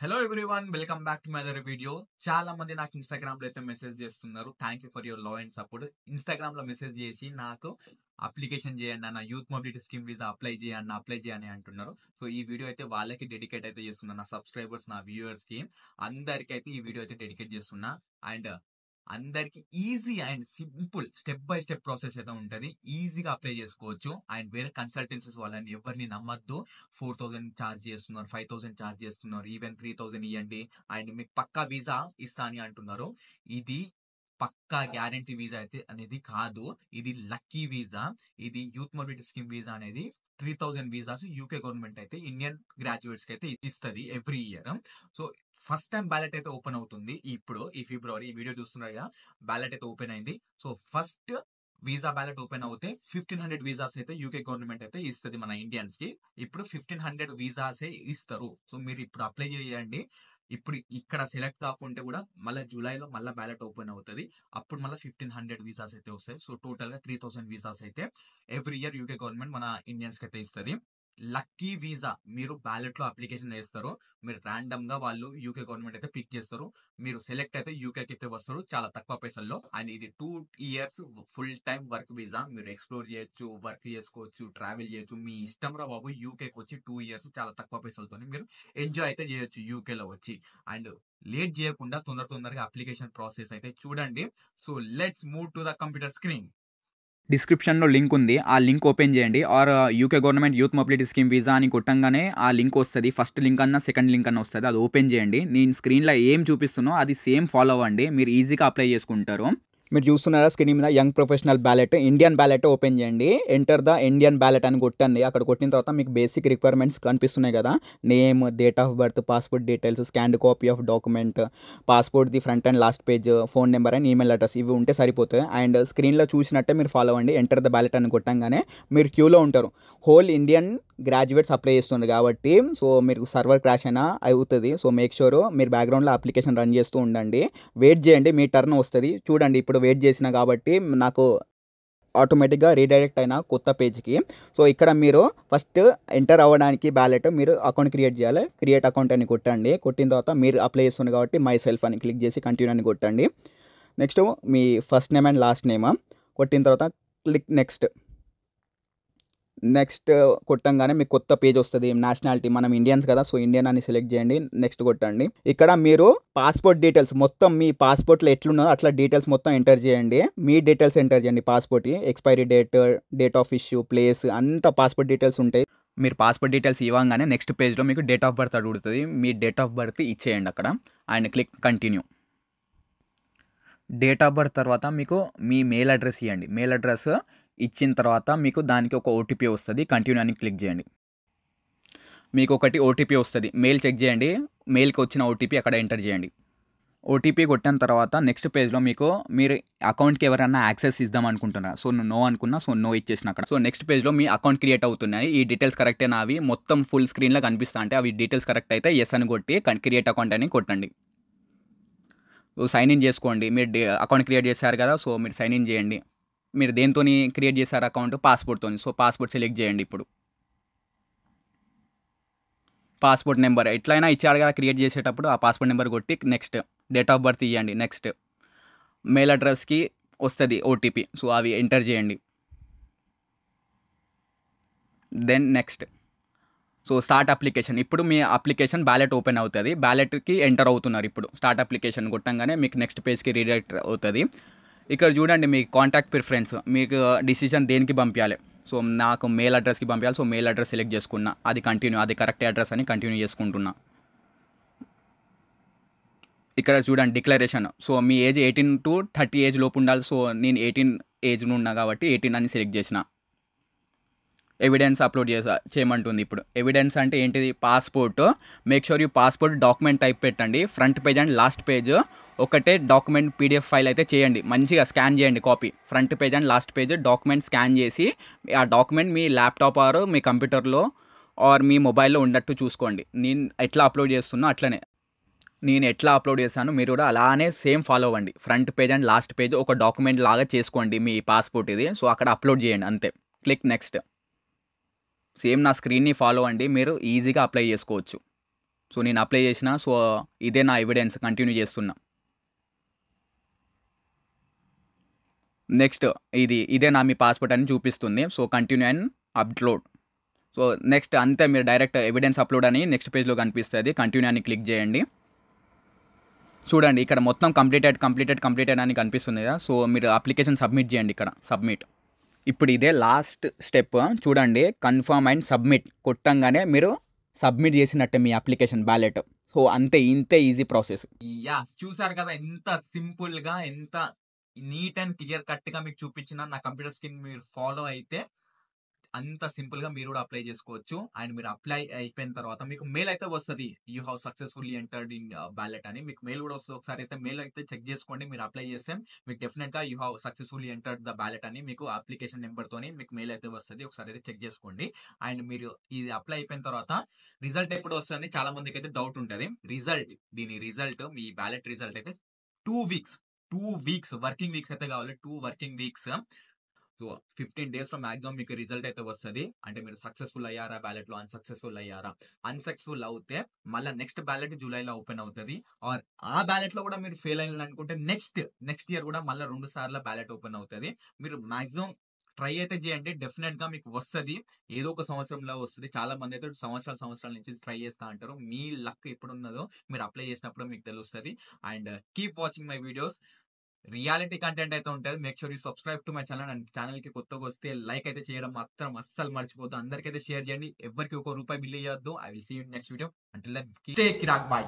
Hello everyone, welcome back to my other video. చాలా మంది నాకు ఇన్స్టాగ్రామ్ లో అయితే మెసేజ్ చేస్తున్నారు. Thank you for your love and support. Instagram లో మెసేజ్ చేసి నాకు అప్లికేషన్ చేయండి అన్న, youth mobility scheme visa apply చేయని అంటున్నారు. సో ఈ వీడియో అయితే వాళ్ళకి డెడికేట్ అయితే చేస్తున్నా, నా సబ్స్క్రైబర్స్, నా వ్యూవర్స్ కి అందరికి అయితే ఈ వీడియో అయితే డెడికేట్ చేస్తున్నా. అండ్ అందరికి easy and simple step by step process అయితే ఉంటది. ఈజీగా అప్లై చేసుకోవచ్చు. అండ్ వేరే కన్సల్టెన్సీస్ వాళ్ళని ఎవరిని నమ్మద్దు. 4,000 ఛార్జ్ చేస్తున్నారు, 5,000 ఛార్జ్ చేస్తున్నారు, ఈవెన్ 3,000 ఇవ్వండి అండ్ మీకు పక్కా వీసా ఇస్తా అని అంటున్నారు. ఇది పక్కా గ్యారంటీ వీసా అయితే అనేది కాదు. ఇది లక్కీ వీసా. ఇది యూత్ మొబిలిటీ స్కీమ్ వీసా అనేది 3,000 వీసాస్ యూకే గవర్నమెంట్ అయితే ఇండియన్ గ్రాడ్యుయేట్స్ కి అయితే ఇస్తుంది every year. So first time ballot అయితే ఓపెన్ అవుతుంది ఇప్పుడు ఈ ఫిబ్రవరి. ఈ వీడియో చూస్తున్నారుగా, బ్యాలెట్ అయితే ఓపెన్ అయింది. So first visa ballot open అవుతే 1,500 వీసాస్ అయితే యూకే గవర్నమెంట్ అయితే ఇస్తుంది మన ఇండియన్స్ కి. ఇప్పుడు 1,500 వీసాస్ ఇస్తారు. సో మీరు ఇప్పుడు అప్లై చేయండి. ఇప్పుడు ఇక్కడ సెలెక్ట్ కాకుంటే కూడా మళ్ళీ జూలైలో మళ్ళీ బ్యాలెట్ ఓపెన్ అవుతుంది. అప్పుడు మళ్ళీ 1,500 వీసాస్ అయితే వస్తాయి. సో టోటల్ గా 3,000 వీసాస్ అయితే ఎవ్రీ ఇయర్ యూకే గవర్నమెంట్ మన ఇండియన్స్ కి అయితే ఇస్తుంది. Lucky visa. మీరు బ్యాలెట్ లో అప్లికేషన్ వేస్తారు, మీరు ర్యాండమ్ గా వాళ్ళు యూకే గవర్నమెంట్ అయితే పిక్ చేస్తారు. మీరు సెలెక్ట్ అయితే యూకేకి అయితే వస్తారు చాలా తక్కువ పైసల్లో. అండ్ ఇది 2 years full time work visa. మీరు ఎక్స్ప్లోర్ చేయొచ్చు, వర్క్ చేసుకోవచ్చు, ట్రావెల్ చేయొచ్చు, మీ ఇష్టం రా బాబు. యూకేకి వచ్చి 2 ఇయర్స్ చాలా తక్కువ పైసలతో మీరు ఎంజాయ్ అయితే చేయొచ్చు యూకేలో వచ్చి. అండ్ లేట్ చేయకుండా తొందరగా అప్లికేషన్ ప్రాసెస్ అయితే చూడండి. So let's move to the computer screen. డిస్క్రిప్షన్లో లింక్ ఉంది, ఆ లింక్ ఓపెన్ చేయండి. Or UK government youth mobility scheme visa అని కొట్టంగానే ఆ లింక్ వస్తుంది. ఫస్ట్ లింక్ అన్నా సెకండ్ లింక్ అన్నా వస్తుంది, అది ఓపెన్ చేయండి. నేను స్క్రీన్లో ఏం చూపిస్తున్నో అది సేమ్ ఫాలో అవ్వండి, మీరు ఈజీగా అప్లై చేసుకుంటారు. మీరు చూస్తున్నారా స్క్రీన్ మీద young professional ballot, Indian ballot open చేయండి. ఎంటర్ ద ఇండియన్ బ్యాలెట్ అని కొట్టండి. అక్కడ కొట్టిన తర్వాత మీకు బేసిక్ రిక్వైర్మెంట్స్ కనిపిస్తున్నాయి కదా, name, date of birth, passport details, scanned copy of document, passport the front and last page, phone number and email address, ఇవి ఉంటే సరిపోతుంది. అండ్ స్క్రీన్లో చూసినట్టే మీరు ఫాలో అవ్వండి. ఎంటర్ ద బ్యాలెట్ అని కొట్టంగానే మీరు క్యూలో ఉంటారు. హోల్ ఇండియన్ గ్రాడ్యుయేట్స్ అప్లై చేస్తున్నారు కాబట్టి సో మీరు సర్వర్ క్రాష్ అయినా అవుతుంది. సో మేక్ షూర్ మీరు బ్యాక్గ్రౌండ్లో అప్లికేషన్ రన్ చేస్తూ ఉండండి. వెయిట్ చేయండి, మీ టర్న్ వస్తుంది. చూడండి ఇప్పుడు వెయిట్ చేసిన కాబట్టి నాకు ఆటోమేటిక్గా రీడైరెక్ట్ అయిన కొత్త పేజ్కి. సో ఇక్కడ మీరు ఫస్ట్ ఎంటర్ అవ్వడానికి బ్యాలెట్ మీరు అకౌంట్ క్రియేట్ చేయాలి. క్రియేట్ అకౌంట్ అని కొట్టండి. కొట్టిన తర్వాత మీరు అప్లై చేస్తున్నారు కాబట్టి మై సెల్ఫ్ అని క్లిక్ చేసి కంటిన్యూ అని కొట్టండి. Next me first name and last name కొట్టిన తర్వాత క్లిక్ నెక్స్ట్ కొట్టంగానే మీకు కొత్త పేజ్ వస్తుంది. నేషనాలిటీ మనం ఇండియన్స్ కదా, సో ఇండియన్ అని సెలెక్ట్ చేయండి. నెక్స్ట్ కొట్టండి. ఇక్కడ మీరు పాస్పోర్ట్ డీటెయిల్స్ మొత్తం మీ పాస్పోర్ట్లో ఎట్లున్నదో అట్లా డీటెయిల్స్ మొత్తం ఎంటర్ చేయండి. మీ డీటెయిల్స్ ఎంటర్ చేయండి. Passport expiry date, date of issue, place, అంతా పాస్పోర్ట్ డీటెయిల్స్ ఉంటాయి. మీరు పాస్పోర్ట్ డీటెయిల్స్ ఇవ్వగానే నెక్స్ట్ పేజ్లో మీకు డేట్ ఆఫ్ బర్త్ అడుగుతుంది. మీ డేట్ ఆఫ్ బర్త్ ఇచ్చేయండి అక్కడ and click continue. Date of birth తర్వాత మీకు మీ మెయిల్ అడ్రస్ ఇవ్వండి. మెయిల్ అడ్రస్ ఇచ్చిన తర్వాత మీకు దానికి ఒక ఓటీపీ వస్తుంది. కంటిన్యూ అని క్లిక్ చేయండి. మీకు ఒకటి ఓటీపీ వస్తుంది, మెయిల్ చెక్ చేయండి. మెయిల్కి వచ్చిన ఓటీపీ అక్కడ ఎంటర్ చేయండి. ఓటీపీ కొట్టిన తర్వాత నెక్స్ట్ పేజ్లో మీరు అకౌంట్కి ఎవరైనా యాక్సెస్ ఇద్దాం అనుకుంటున్నారా, సో నో అనుకున్నా, సో నో ఇచ్చేసిన అక్కడ. సో నెక్స్ట్ పేజ్లో మీ అకౌంట్ క్రియేట్ అవుతున్నాయి. ఈ డీటెయిల్స్ కరెక్టేనా అవి మొత్తం ఫుల్ స్క్రీన్లో కనిపిస్తా అంటే అవి డీటెయిల్స్ కరెక్ట్ అయితే ఎస్ అని కొట్టి క్రియేట్ అకౌంట్ అని కొట్టండి. సైన్ ఇన్ చేసుకోండి. మీరు అకౌంట్ క్రియేట్ చేశారు కదా, సో మీరు సైన్ ఇన్ చేయండి. మీరు దేంతో క్రియేట్ చేశారు అకౌంట్? పాస్పోర్ట్తో. సో పాస్పోర్ట్ సెలెక్ట్ చేయండి. ఇప్పుడు పాస్పోర్ట్ నెంబర్ ఎట్లయినా ఇచ్చారు కదా క్రియేట్ చేసేటప్పుడు, ఆ పాస్పోర్ట్ నెంబర్ కొట్టి నెక్స్ట్. డేట్ ఆఫ్ బర్త్ ఇవ్వండి. నెక్స్ట్ మెయిల్ అడ్రస్కి వస్తుంది ఓటీపీ, సో అవి ఎంటర్ చేయండి. Then next. So start application. ఇప్పుడు మీ అప్లికేషన్ బ్యాలెట్ ఓపెన్ అవుతుంది. బ్యాలెట్కి ఎంటర్ అవుతున్నారు. ఇప్పుడు స్టార్ట్ అప్లికేషన్ కొట్టంగానే మీకు నెక్స్ట్ పేజ్కి రీడైరెక్ట్ అవుతుంది. ఇక్కడ చూడండి మీ కాంటాక్ట్ ప్రిఫరెన్స్, మీకు డిసిజన్ దేనికి పంపించాలి. సో నాకు మెయిల్ అడ్రస్కి పంపించాలి, సో మెయిల్ అడ్రస్ సెలెక్ట్ చేసుకున్నా. అది కంటిన్యూ, అది కరెక్ట్ అడ్రస్ అని కంటిన్యూ చేసుకుంటున్నా. ఇక్కడ చూడండి declaration. So me age 18 to 30 age లోపు ఉండాలి. సో నేను 18 ఏజ్ ఉన్నా కాబట్టి 18 అని సెలెక్ట్ చేసిన. ఎవిడెన్స్ అప్లోడ్ చేయమంటుంది. ఇప్పుడు ఎవిడెన్స్ అంటే ఏంటిది? Passport. Make sure you passport document type పెట్టండి. Front page and last page ఒకటే డాక్యుమెంట్ పీడిఎఫ్ ఫైల్ అయితే చేయండి. మంచిగా స్కాన్ చేయండి copy. Front page and last page document scan చేసి ఆ డాక్యుమెంట్ మీ ల్యాప్టాప్ ఆర్ మీ కంప్యూటర్లో ఆర్ మీ మొబైల్లో ఉన్నట్టు చూసుకోండి. నేను ఎట్లా అప్లోడ్ చేస్తున్నా అట్లనే. నేను ఎట్లా అప్లోడ్ చేశాను మీరు కూడా అలానే సేమ్ ఫాలో అవ్వండి. Front page and last page ఒక డాక్యుమెంట్ లాగా చేసుకోండి మీ పాస్పోర్ట్ ఇది. సో అక్కడ అప్లోడ్ చేయండి అంతే. Click next. సేమ్ నా స్క్రీన్ని ఫాలో అండి, మీరు ఈజీగా అప్లై చేసుకోవచ్చు. సో నేను అప్లై చేసిన. సో ఇదే నా ఎవిడెన్స్, కంటిన్యూ చేస్తున్నా. నెక్స్ట్ ఇదే మీ పాస్పోర్ట్ అని చూపిస్తుంది. So continue and upload. So next అంతే, మీరు డైరెక్ట్ ఎవిడెన్స్ అప్లోడ్ అని నెక్స్ట్ పేజ్లో కనిపిస్తుంది. కంటిన్యూ అని క్లిక్ చేయండి. చూడండి ఇక్కడ మొత్తం కంప్లీటెడ్ అని కనిపిస్తుంది కదా. సో మీరు అప్లికేషన్ సబ్మిట్ చేయండి, ఇక్కడ సబ్మిట్. ఇప్పుడు ఇదే లాస్ట్ స్టెప్. చూడండి, కన్ఫర్మ్ అండ్ సబ్మిట్ కొట్టంగానే మీరు సబ్మిట్ చేసినట్టే మీ అప్లికేషన్ బ్యాలెట్. సో ఇంతే ఈజీ ప్రాసెస్. యా, చూసారు కదా ఎంత సింపుల్ గా, ఎంత నీట్ అండ్ క్లియర్ కట్ గా మీకు చూపించిన నా కంప్యూటర్ స్క్రీన్ మీరు ఫాలో అయితే అంత సింపుల్ గా మీరు కూడా అప్లై చేసుకోవచ్చు. అండ్ మీరు అప్లై అయిపోయిన తర్వాత మీకు మెయిల్ అయితే వస్తుంది, you have successfully entered in ballot అని మీకు మెయిల్ కూడా వస్తుంది. ఒకసారి అయితే మెయిల్ అయితే చెక్ చేసుకోండి. మీరు అప్లై చేస్తే మీకు డెఫినెట్ గా you have successfully entered the ballot అని మీకు అప్లికేషన్ నెంబర్ తోని మీకు మెయిల్ అయితే వస్తుంది. ఒకసారి అయితే చెక్ చేసుకోండి. అండ్ మీరు ఇది అప్లై అయిపోయిన తర్వాత రిజల్ట్ ఎప్పుడు వస్తుంది చాలా మందికి అయితే డౌట్ ఉంటుంది. దీని రిజల్ట్, మీ బ్యాలెట్ రిజల్ట్ అయితే 2 వీక్స్ వర్కింగ్ వీక్స్ అయితే కావాలి. 2 వర్కింగ్ వీక్స్. సో 15 days లో మాక్సిమం మీకు రిజల్ట్ అయితే వస్తుంది. అంటే మీరు సక్సెస్ఫుల్ అయ్యారా బ్యాలెట్ లో, అన్సక్సెస్ఫుల్ అయ్యారా. అన్సక్సెస్ఫుల్ అవుతే మళ్ళీ నెక్స్ట్ బ్యాలెట్ జూలైలో ఓపెన్ అవుతుంది. ఆర్ ఆ బ్యాలెట్ లో కూడా మీరు ఫెయిల్ అయిన అనుకుంటే నెక్స్ట్ ఇయర్ కూడా మళ్ళీ 2 సార్లు బ్యాలెట్ ఓపెన్ అవుతుంది. మీరు మాక్సిమం ట్రై అయితే చేయండి, డెఫినెట్ గా మీకు వస్తుంది. ఏదో ఒక సంవత్సరంలో వస్తుంది. చాలా మంది అయితే సంవత్సరాల నుంచి ట్రై చేస్తా అంటారు. మీ లక్ ఎప్పుడు ఉన్నదో మీరు అప్లై చేసినప్పుడు మీకు తెలుస్తుంది. And keep watching my videos. Reality content అయితే ఉంటుంది. Make sure you subscribe to my channel. And channel కి కొత్తగా వస్తే లైక్ అయితే చేయడం మాత్రం అస్సలు మర్చిపోద్దు. అందరికైతే షేర్ చేయండి. ఎవరికి ₹1 బిల్ ఇవ్వద్దు. I will see you next video. Until then take కిరాక్, బై.